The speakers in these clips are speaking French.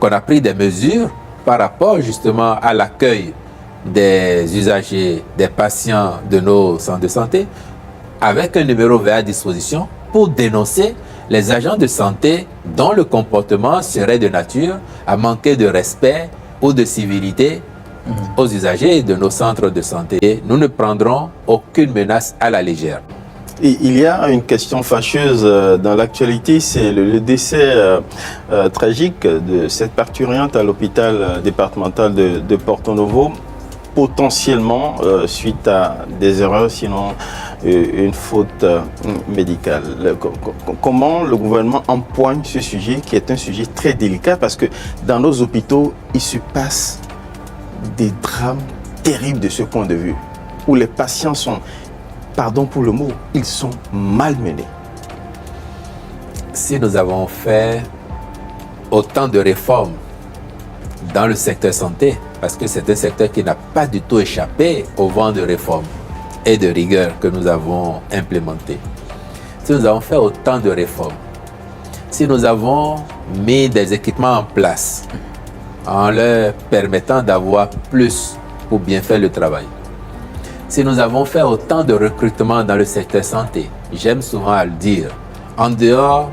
qu'on a pris des mesures par rapport justement à l'accueil des usagers, des patients de nos centres de santé, avec un numéro vert à disposition pour dénoncer les agents de santé dont le comportement serait de nature à manquer de respect ou de civilité aux usagers de nos centres de santé. Nous ne prendrons aucune menace à la légère. Et il y a une question fâcheuse dans l'actualité, c'est le décès tragique de cette parturiente à l'hôpital départemental de Porto Novo, potentiellement suite à des erreurs, sinon une faute médicale. Comment le gouvernement empoigne ce sujet, qui est un sujet très délicat, parce que dans nos hôpitaux, il se passe des drames terribles de ce point de vue, où les patients sont, pardon pour le mot, ils sont malmenés. Si nous avons fait autant de réformes dans le secteur santé, parce que c'est un secteur qui n'a pas du tout échappé au vent de réformes et de rigueur que nous avons implémenté. Si nous avons fait autant de réformes, si nous avons mis des équipements en place en leur permettant d'avoir plus pour bien faire le travail, si nous avons fait autant de recrutements dans le secteur santé, j'aime souvent à le dire, en dehors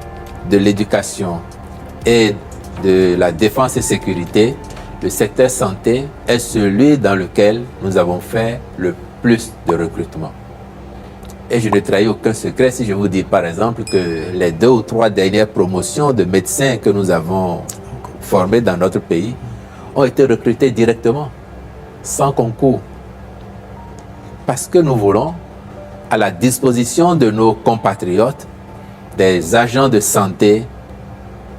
de l'éducation et de la défense et sécurité, le secteur santé est celui dans lequel nous avons fait le plus de recrutement. Et je ne trahis aucun secret si je vous dis par exemple que les 2 ou 3 dernières promotions de médecins que nous avons formés dans notre pays ont été recrutés directement, sans concours. Parce que nous voulons, à la disposition de nos compatriotes, des agents de santé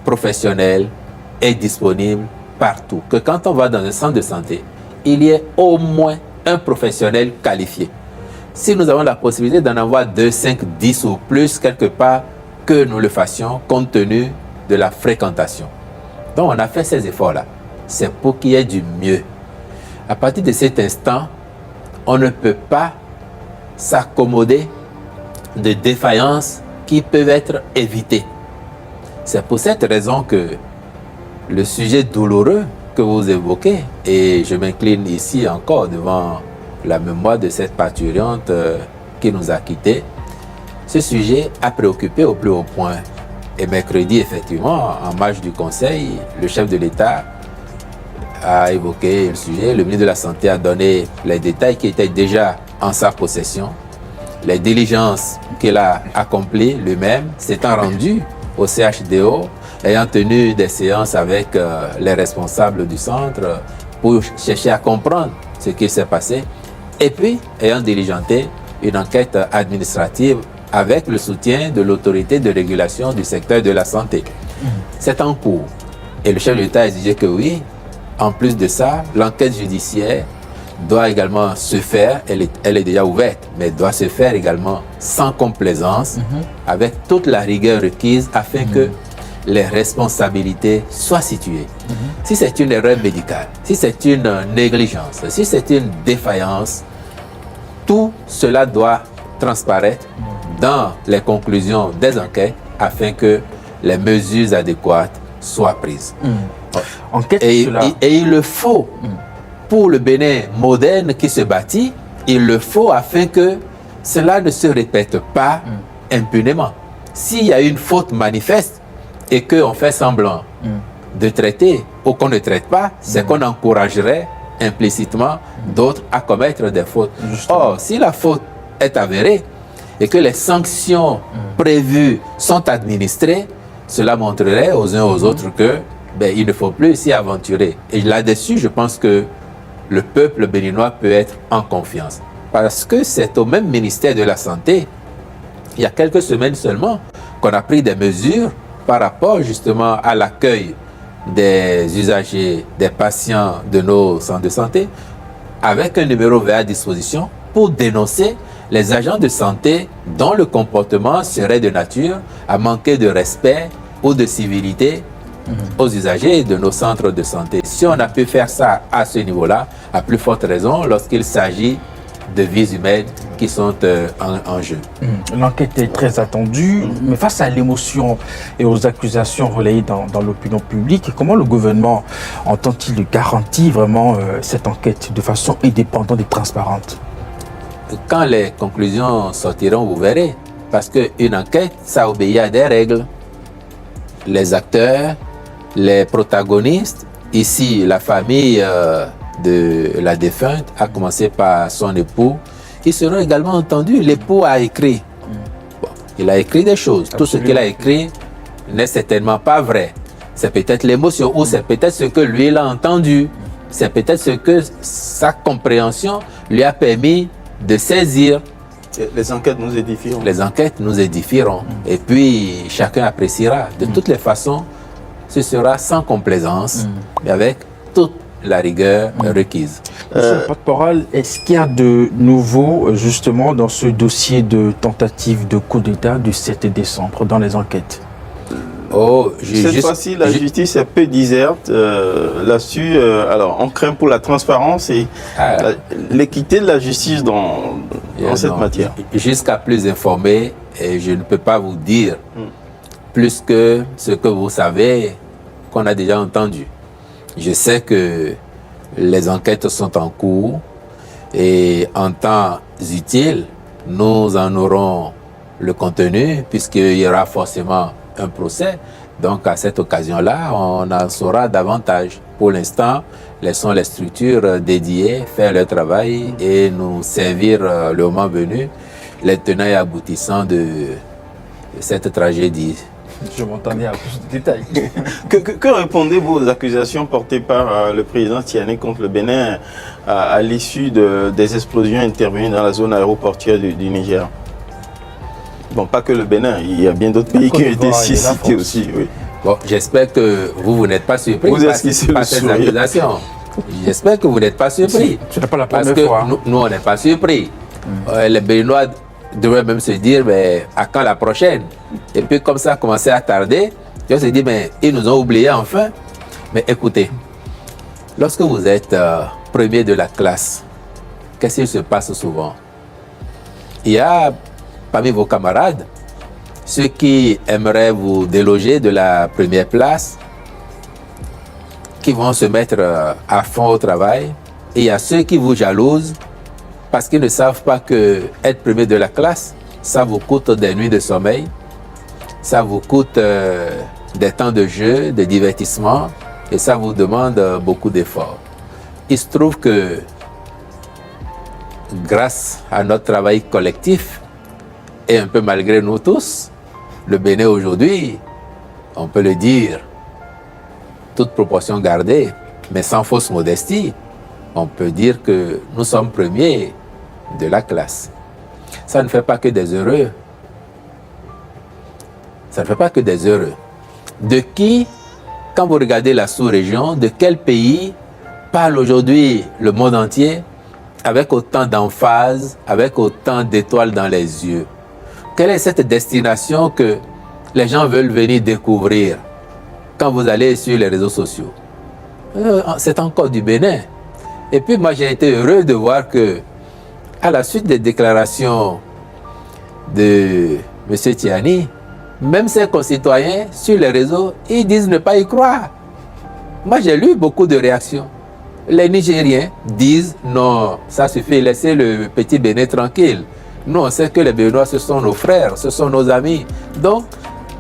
professionnels et disponibles partout. Que quand on va dans un centre de santé, il y ait au moins un professionnel qualifié. Si nous avons la possibilité d'en avoir 2, 5, 10 ou plus quelque part, que nous le fassions compte tenu de la fréquentation. Donc on a fait ces efforts-là. C'est pour qu'il y ait du mieux. À partir de cet instant, on ne peut pas s'accommoder de défaillances qui peuvent être évitées. C'est pour cette raison que le sujet douloureux que vous évoquez, et je m'incline ici encore devant la mémoire de cette parturiente qui nous a quittés, ce sujet a préoccupé au plus haut point. Et mercredi, effectivement, en marge du Conseil, le chef de l'État a évoqué le sujet. Le ministre de la Santé a donné les détails qui étaient déjà en sa possession. Les diligences qu'il a accomplies lui-même, s'étant rendu au CHDO, ayant tenu des séances avec les responsables du centre pour chercher à comprendre ce qui s'est passé, et puis ayant diligenté une enquête administrative avec le soutien de l'autorité de régulation du secteur de la santé. C'est en cours. Et le chef de l'État a exigé que oui, en plus de ça, l'enquête judiciaire doit également se faire, elle est déjà ouverte, mais doit se faire également sans complaisance, avec toute la rigueur requise afin que les responsabilités soient situées. Si c'est une erreur médicale, si c'est une négligence, si c'est une défaillance, tout cela doit transparaître dans les conclusions des enquêtes afin que les mesures adéquates soient prises. Et il le faut pour le Bénin moderne qui se bâtit, il le faut afin que cela ne se répète pas impunément. S'il y a une faute manifeste et qu'on fait semblant de traiter ou qu'on ne traite pas, c'est qu'on encouragerait implicitement d'autres à commettre des fautes. Or, si la faute est avérée et que les sanctions prévues sont administrées, cela montrerait aux uns aux autres que il ne faut plus s'y aventurer. Et là-dessus, je pense que le peuple béninois peut être en confiance. Parce que c'est au même ministère de la Santé, il y a quelques semaines seulement, qu'on a pris des mesures par rapport justement à l'accueil des usagers, des patients de nos centres de santé, avec un numéro vert à disposition pour dénoncer les agents de santé dont le comportement serait de nature à manquer de respect ou de civilité aux usagers de nos centres de santé. Si on a pu faire ça à ce niveau-là, à plus forte raison lorsqu'il s'agit de vies humaines qui sont en jeu. L'enquête est très attendue, mais face à l'émotion et aux accusations relayées dans l'opinion publique, comment le gouvernement entend-il garantir vraiment cette enquête de façon indépendante et transparente? Quand les conclusions sortiront, vous verrez. Parce qu'une enquête, ça obéit à des règles. Les acteurs, les protagonistes, ici la famille de la défunte, à commencer par son époux, ils seront également entendus. L'époux a écrit. Bon, il a écrit des choses. Absolument. Tout ce qu'il a écrit n'est certainement pas vrai. C'est peut-être l'émotion ou c'est peut-être ce que lui il a entendu. C'est peut-être ce que sa compréhension lui a permis de saisir. Les enquêtes nous édifieront. Les enquêtes nous édifieront. Et puis, chacun appréciera. De toutes les façons, ce sera sans complaisance, mais avec toute la rigueur requise. Monsieur le porte-parole, est-ce qu'il y a de nouveau, justement, dans ce dossier de tentative de coup d'État du 7 décembre dans les enquêtes? Cette fois-ci, la justice est peu diserte là-dessus. Alors, on craint pour la transparence et l'équité de la justice dans cette matière. Jusqu'à plus informé, et je ne peux pas vous dire plus que ce que vous savez, qu'on a déjà entendu. Je sais que les enquêtes sont en cours et en temps utile, nous en aurons le contenu puisqu'il y aura forcément un procès. Donc à cette occasion-là, on en saura davantage. Pour l'instant, laissons les structures dédiées faire leur travail et nous servir le moment venu les tenants et aboutissants de cette tragédie. Je m'entendais à plus de détails. Que répondez-vous aux accusations portées par le président Tiani contre le Bénin à l'issue des explosions intervenues dans la zone aéroportuaire du Niger? Bon, pas que le Bénin, il y a bien d'autres pays qui ont été cités aussi. Oui. Bon, j'espère que vous n'êtes pas surpris par ces accusations. J'espère que vous n'êtes pas surpris. Ce n'est pas la première parce que fois. Nous, on n'est pas surpris. Les Béninois devraient même se dire, mais à quand la prochaine? Et puis comme ça a commencé à tarder, je se dis, mais ils nous ont oubliés enfin. Mais écoutez, lorsque vous êtes premier de la classe, qu'est-ce qui se passe souvent? Il y a parmi vos camarades ceux qui aimeraient vous déloger de la première place, qui vont se mettre à fond au travail. Et il y a ceux qui vous jalousent parce qu'ils ne savent pas que être premier de la classe, ça vous coûte des nuits de sommeil, ça vous coûte des temps de jeu, de divertissement, et ça vous demande beaucoup d'efforts. Il se trouve que grâce à notre travail collectif, et un peu malgré nous tous, le Bénin aujourd'hui, on peut le dire, toute proportion gardée, mais sans fausse modestie, on peut dire que nous sommes premiers de la classe. Ça ne fait pas que des heureux. Ça ne fait pas que des heureux. De qui, quand vous regardez la sous-région, de quel pays parle aujourd'hui le monde entier avec autant d'emphase, avec autant d'étoiles dans les yeux? Quelle est cette destination que les gens veulent venir découvrir quand vous allez sur les réseaux sociaux? C'est encore du Bénin. Et puis moi j'ai été heureux de voir que à la suite des déclarations de M. Tiani, même ses concitoyens sur les réseaux, ils disent ne pas y croire. Moi j'ai lu beaucoup de réactions. Les Nigériens disent non, ça suffit, laissez le petit Bénin tranquille. Nous, on sait que les Béninois, ce sont nos frères, ce sont nos amis. Donc,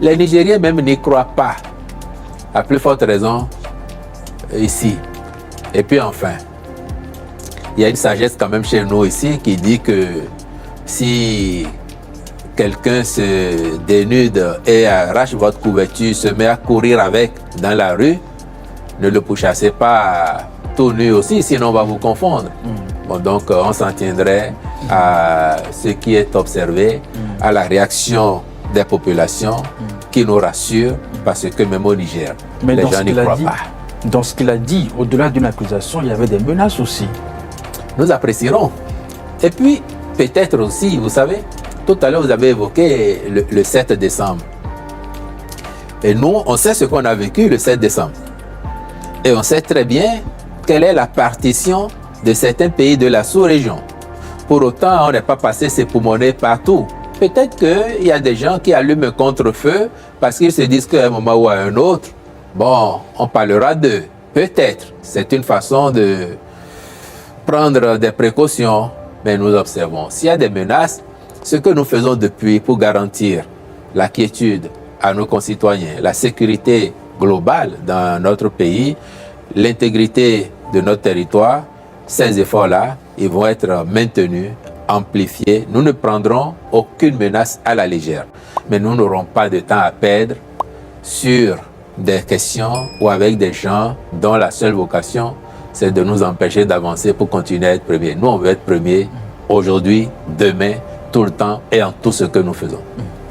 les Nigériens même n'y croient pas. À plus forte raison, ici. Et puis enfin, il y a une sagesse quand même chez nous ici qui dit que si quelqu'un se dénude et arrache votre couverture, se met à courir avec dans la rue, ne le pourchassez pas tout nu aussi, sinon on va vous confondre. Bon, donc on s'en tiendrait à ce qui est observé, à la réaction des populations qui nous rassure, parce que même au Niger, mais les gens n'y croient pas. Dans ce qu'il a dit, au-delà d'une accusation, il y avait des menaces aussi. Nous apprécierons. Et puis, peut-être aussi, vous savez, tout à l'heure vous avez évoqué le 7 décembre. Et nous, on sait ce qu'on a vécu le 7 décembre. Et on sait très bien quelle est la partition de certains pays de la sous-région. Pour autant, on n'est pas passé s'époumoner partout. Peut-être qu'il y a des gens qui allument un contre-feu parce qu'ils se disent qu'à un moment ou à un autre, bon, on parlera d'eux. Peut-être. C'est une façon de prendre des précautions, mais nous observons. S'il y a des menaces, ce que nous faisons depuis pour garantir la quiétude à nos concitoyens, la sécurité globale dans notre pays, l'intégrité de notre territoire, ces efforts-là, ils vont être maintenus, amplifiés. Nous ne prendrons aucune menace à la légère, mais nous n'aurons pas de temps à perdre sur des questions ou avec des gens dont la seule vocation, c'est de nous empêcher d'avancer pour continuer à être premiers. Nous, on veut être premiers aujourd'hui, demain, tout le temps et en tout ce que nous faisons.